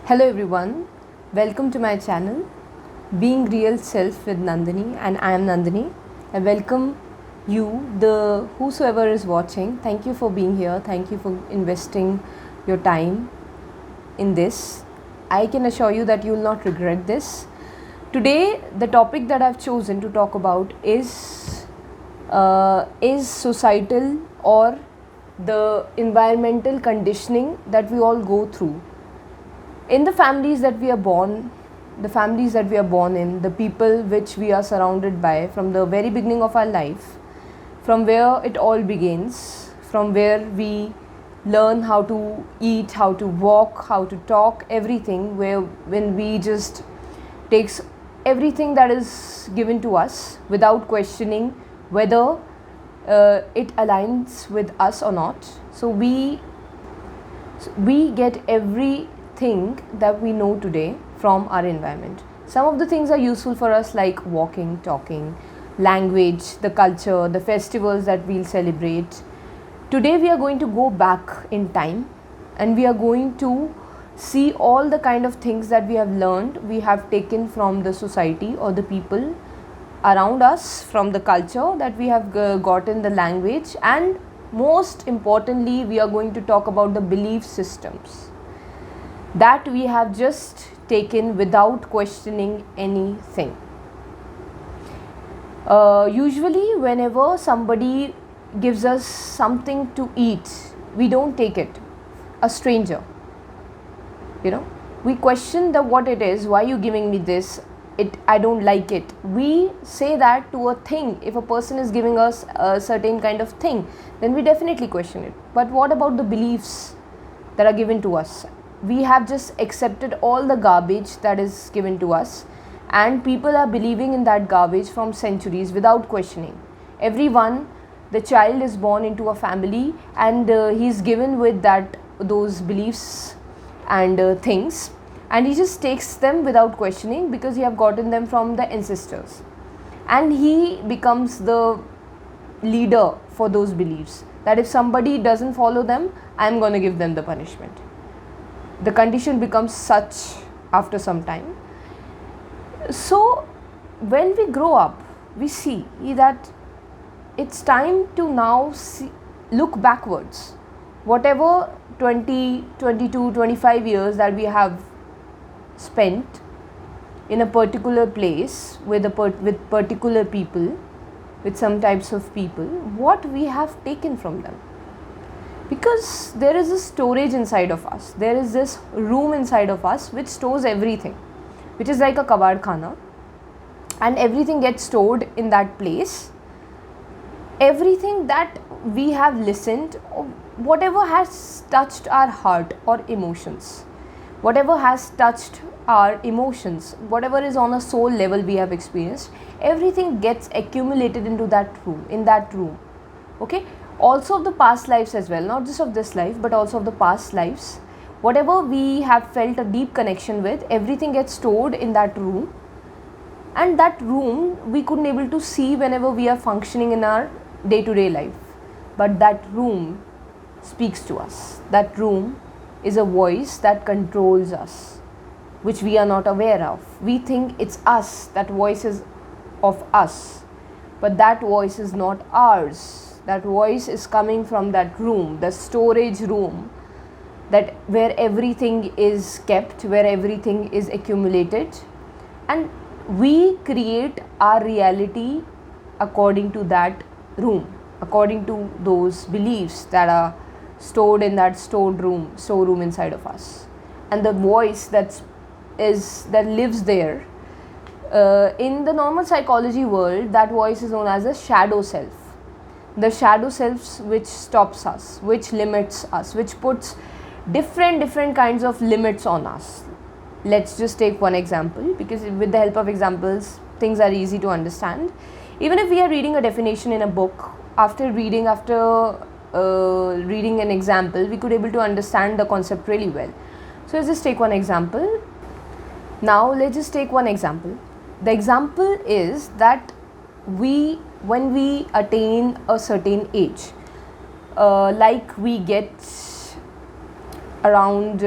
Hello everyone, welcome to my channel Being Real Self with Nandini, and I am Nandini. I welcome you, the whosoever is watching. Thank you for being here. Thank you for investing your time in this. I can assure you that you will not regret this. Today, the topic that I've chosen to talk about is societal or the environmental conditioning that we all go through in the families that we are born, the families that we are born in, the people which we are surrounded by from the very beginning of our life, from where it all begins, from where we learn how to eat, how to walk, how to talk, everything, where when we just takes everything that is given to us without questioning whether it aligns with us or not. So we get everything that we know today from our environment. Some of the things are useful for us, like walking, talking, language, the culture, the festivals that we'll celebrate. Today we are going to go back in time and we are going to see all the kind of things that we have learned, we have taken from the society or the people around us, from the culture that we have gotten, the language, and most importantly we are going to talk about the belief systems that we have just taken without questioning anything. Usually whenever somebody gives us something to eat, we don't take it. A stranger, we question the what it is, why you giving me this, I don't like it. We say that to a thing. If a person is giving us a certain kind of thing, then we definitely question it. But what about the beliefs that are given to us? We have just accepted all the garbage that is given to us, and people are believing in that garbage from centuries without questioning. Everyone, the child is born into a family and he's given with those beliefs and things, and he just takes them without questioning because he have gotten them from the ancestors, and he becomes the leader for those beliefs, that if somebody doesn't follow them, I'm going to give them the punishment. The condition becomes such after some time. So when we grow up, we see that it's time to now look backwards. Whatever 20, 22, 25 years that we have spent in a particular place with particular people, with some types of people, what we have taken from them. Because there is a storage inside of us, there is this room inside of us which stores everything, which is like a kabad khana, and everything gets stored in that place. Everything that we have listened, whatever has touched our heart or emotions, whatever has touched our emotions, whatever is on a soul level we have experienced, everything gets accumulated into that room. Okay, also of the past lives as well, not just of this life but also of the past lives. Whatever we have felt a deep connection with, everything gets stored in that room, and that room we couldn't able to see whenever we are functioning in our day-to-day life, but that room speaks to us. That room is a voice that controls us, which we are not aware of. We think it's us, that voice is of us, but that voice is not ours. That voice is coming from that room, the storage room, that where everything is kept, where everything is accumulated, and we create our reality according to that room, according to those beliefs that are stored in that storeroom inside of us. And the voice that lives there, in the normal psychology world, that voice is known as a shadow self. The shadow selves which stops us, which limits us, which puts different kinds of limits on us. Let's just take one example, because with the help of examples things are easy to understand. Even if we are reading a definition in a book, after reading an example, we could able to understand the concept really well. So let's just take one example. Now let's just take one example. The example is that when we attain a certain age, like we get around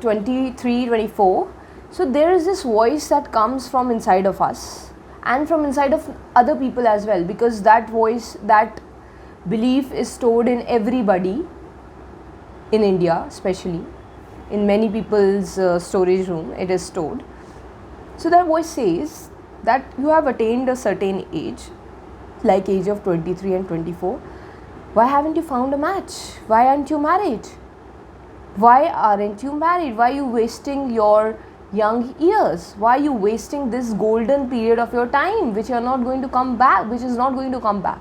23, 24. So there is this voice that comes from inside of us and from inside of other people as well, because that voice, that belief is stored in everybody in India, especially in many people's storage room it is stored. So that voice says that you have attained a certain age, like age of 23 and 24. Why haven't you found a match? Why aren't you married? Why aren't you married? Why are you wasting your young years? Why are you wasting this golden period of your time, which you are not going to come back, which is not going to come back,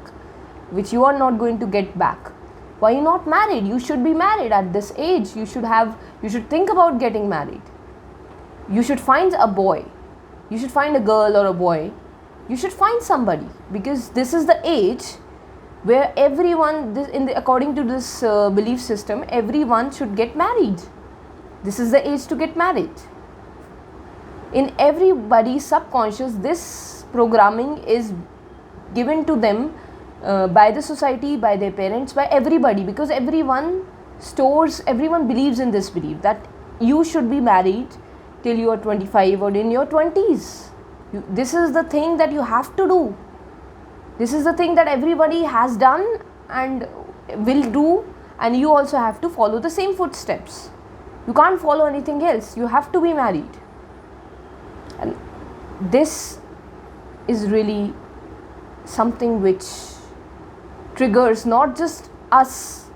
which you are not going to get back? Why are you not married? You should be married at this age. You should think about getting married. You should find a boy. You should find a girl or a boy. You should find somebody, because this is the age where everyone, according to this belief system, everyone should get married. This is the age to get married. In everybody's subconscious, this programming is given to them by the society, by their parents, by everybody, because everyone believes in this belief that you should be married till you are 25 or in your 20s. This is the thing that you have to do. This is the thing that everybody has done and will do, and you also have to follow the same footsteps. You can't follow anything else. You have to be married. And this is really something which triggers not just us.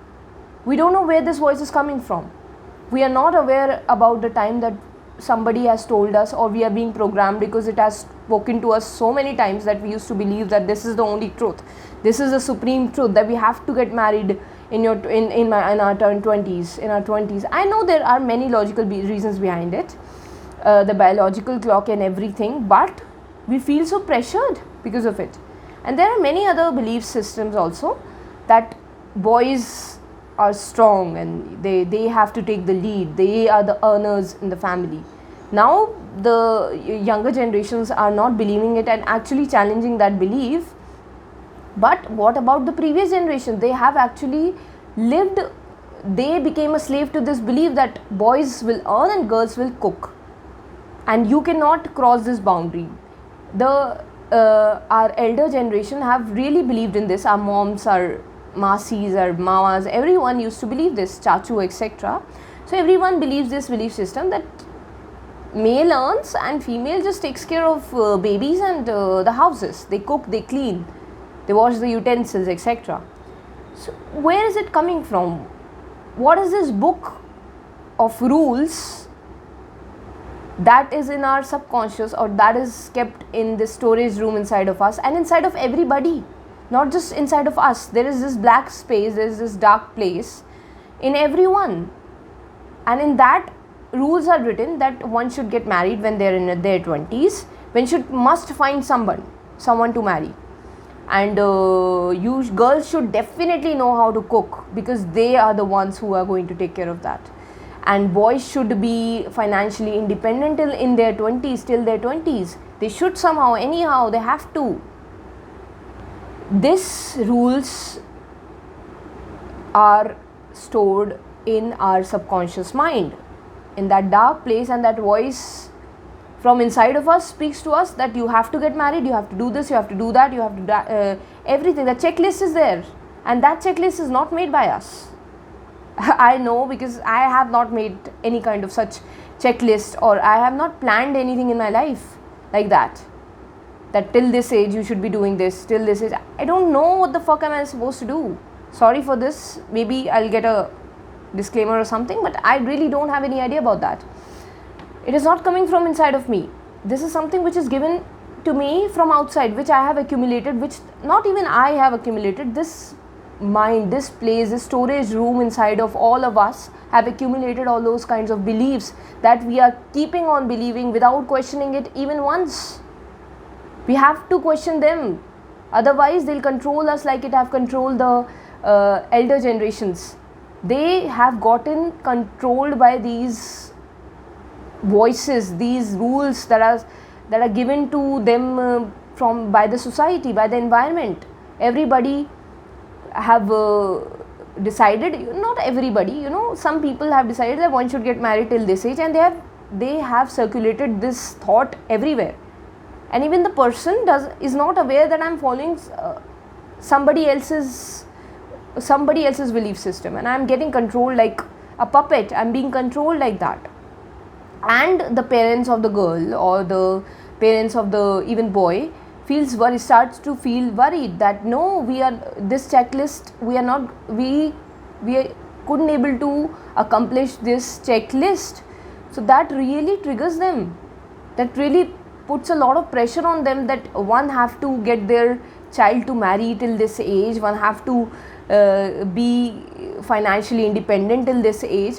We don't know where this voice is coming from. We are not aware about the time that somebody has told us, or we are being programmed because it has spoken to us so many times that we used to believe that this is the only truth. This is the supreme truth, that we have to get married in our 20s. I know there are many logical reasons behind it, the biological clock and everything, but we feel so pressured because of it. And there are many other belief systems also, that boys are strong and they have to take the lead. They are the earners in the family. Now the younger generations are not believing it and actually challenging that belief. But what about the previous generation? They have actually lived, they became a slave to this belief that boys will earn and girls will cook, and you cannot cross this boundary. Our elder generation have really believed in this. Our moms, our masis, our mamas, everyone used to believe this, chachu, etc. So everyone believes this belief system that male earns and female just takes care of babies and the houses. They cook, they clean, they wash the utensils, etc. So where is it coming from? What is this book of rules that is in our subconscious, or that is kept in the storage room inside of us and inside of everybody? Not just inside of us. There is this black space, there is this dark place in everyone. And in that, rules are written that one should get married when they are in their 20s. Must find someone to marry. And girls should definitely know how to cook, because they are the ones who are going to take care of that. And boys should be financially independent till their 20s. They should somehow, anyhow, they have to. These rules are stored in our subconscious mind, in that dark place, and that voice from inside of us speaks to us that you have to get married, you have to do this, you have to do that, you have to do everything. The checklist is there, and that checklist is not made by us. I know, because I have not made any kind of such checklist, or I have not planned anything in my life like that till this age you should be doing this, till this age. I don't know what the fuck am I supposed to do. Sorry for this, maybe I'll get a disclaimer or something, but I really don't have any idea about that. It is not coming from inside of me. This is something which is given to me from outside, which I have accumulated, which not even I have accumulated. This mind, this place, this storage room inside of all of us have accumulated all those kinds of beliefs that we are keeping on believing without questioning it even once. We have to question them, otherwise they'll control us like it have controlled the elder generations. They have gotten controlled by these voices, these rules that are given to them by the society, by the environment. Everybody have decided, not everybody, some people have decided that one should get married till this age, and they have circulated this thought everywhere, and even the person is not aware that I'm following somebody else's belief system, and I'm getting controlled like a puppet. I'm being controlled like that. And the parents of the girl or the parents of the even boy starts to feel worried that no, we are this checklist, we couldn't able to accomplish this checklist. So that really triggers them, that really puts a lot of pressure on them, that one have to get their child to marry till this age, one have to be financially independent till this age.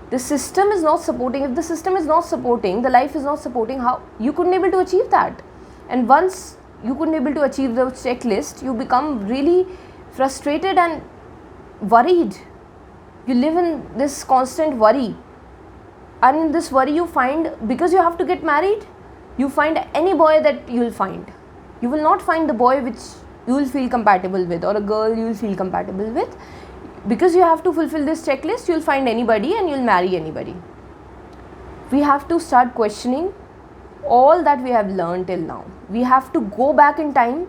The system is not supporting. If the system is not supporting, the life is not supporting, how you couldn't able to achieve that. And once you couldn't able to achieve the checklist, you become really frustrated and worried. You live in this constant worry, and in this worry you find, because you have to get married, you find any boy that you will find. You will not find the boy which you will feel compatible with, or a girl you will feel compatible with. Because you have to fulfill this checklist, you will find anybody and you will marry anybody. We have to start questioning all that we have learned till now. We have to go back in time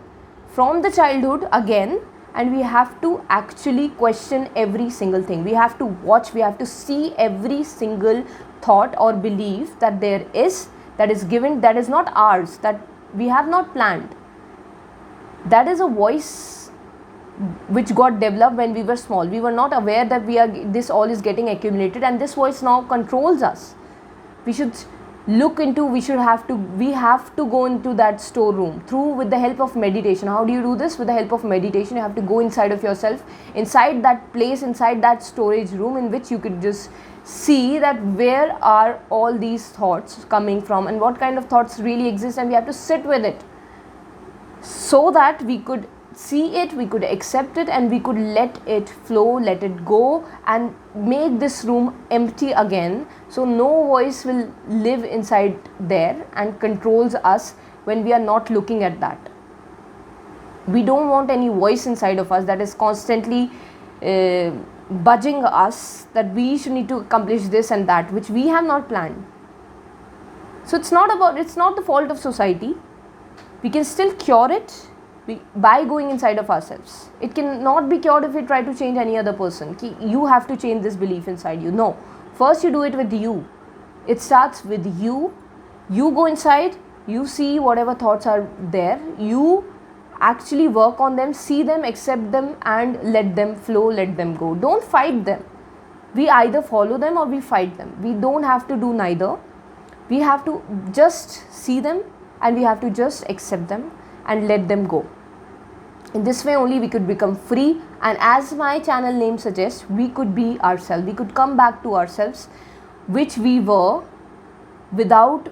from the childhood again, and we have to actually question every single thing. We have to watch, we have to see every single thought or belief that there is, that is given, that is not ours, that we have not planned. That is a voice which got developed when we were small. We were not aware that this all is getting accumulated, and this voice now controls us. We should look into, we have to go into that storeroom with the help of meditation. How do you do this? With the help of meditation. You have to go inside of yourself, inside that place, inside that storage room, in which you could just see that where are all these thoughts coming from and what kind of thoughts really exist, and we have to sit with it so that we could see it, we could accept it, and we could let it flow, let it go, and make this room empty again, so no voice will live inside there and controls us when we are not looking at that. We don't want any voice inside of us that is constantly budging us, that we should need to accomplish this and that, which we have not planned. So it's not the fault of society. We can still cure it by going inside of ourselves. It cannot be cured if we try to change any other person. You have to change this belief inside you. No. First you do it with you. It starts with you. You go inside, you see whatever thoughts are there, you actually work on them, see them, accept them, and let them flow, let them go. Don't fight them. We either follow them or we fight them. We don't have to do neither. We have to just see them, and we have to just accept them and let them go. In this way only we could become free, and as my channel name suggests, we could be ourselves. We could come back to ourselves which we were. Without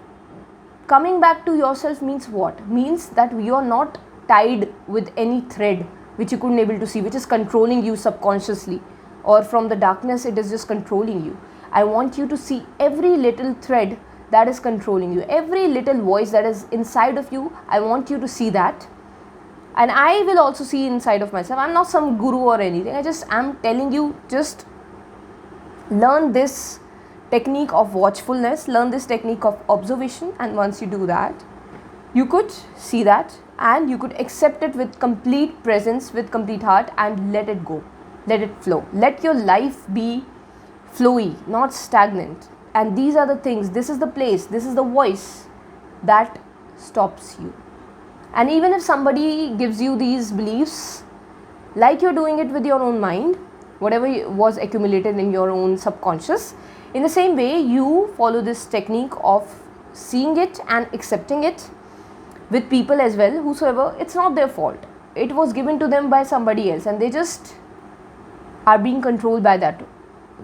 coming back to yourself means what? Means that you are not tied with any thread which you couldn't able to see, which is controlling you subconsciously, or from the darkness it is just controlling you. I want you to see every little thread that is controlling you, every little voice that is inside of you. I want you to see that, and I will also see inside of myself. I'm not some guru or anything. I just am telling you, just learn this technique of watchfulness, learn this technique of observation, and once you do that, you could see that and you could accept it with complete presence, with complete heart, and let it go, let it flow. Let your life be flowy, not stagnant. And these are the things, this is the place, this is the voice that stops you. And even if somebody gives you these beliefs, like you're doing it with your own mind, whatever was accumulated in your own subconscious, in the same way you follow this technique of seeing it and accepting it with people as well, whosoever. It's not their fault, it was given to them by somebody else, and they just are being controlled by that,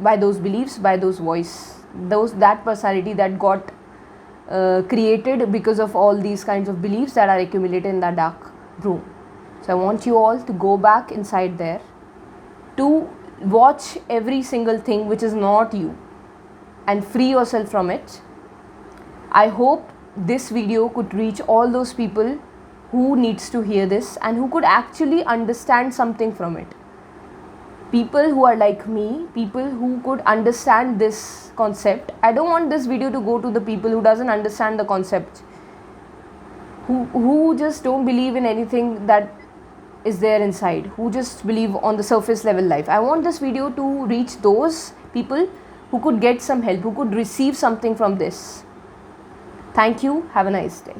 by those beliefs, by those voice, that personality that got created because of all these kinds of beliefs that are accumulated in that dark room. So I want you all to go back inside there, to watch every single thing which is not you, and free yourself from it. I hope this video could reach all those people who needs to hear this and who could actually understand something from it. people who are like me, people who could understand this concept. I don't want this video to go to the people who doesn't understand the concept, who just don't believe in anything that is there inside, who just believe on the surface level life. I want this video to reach those people who could get some help, who could receive something from this. Thank you. Have a nice day.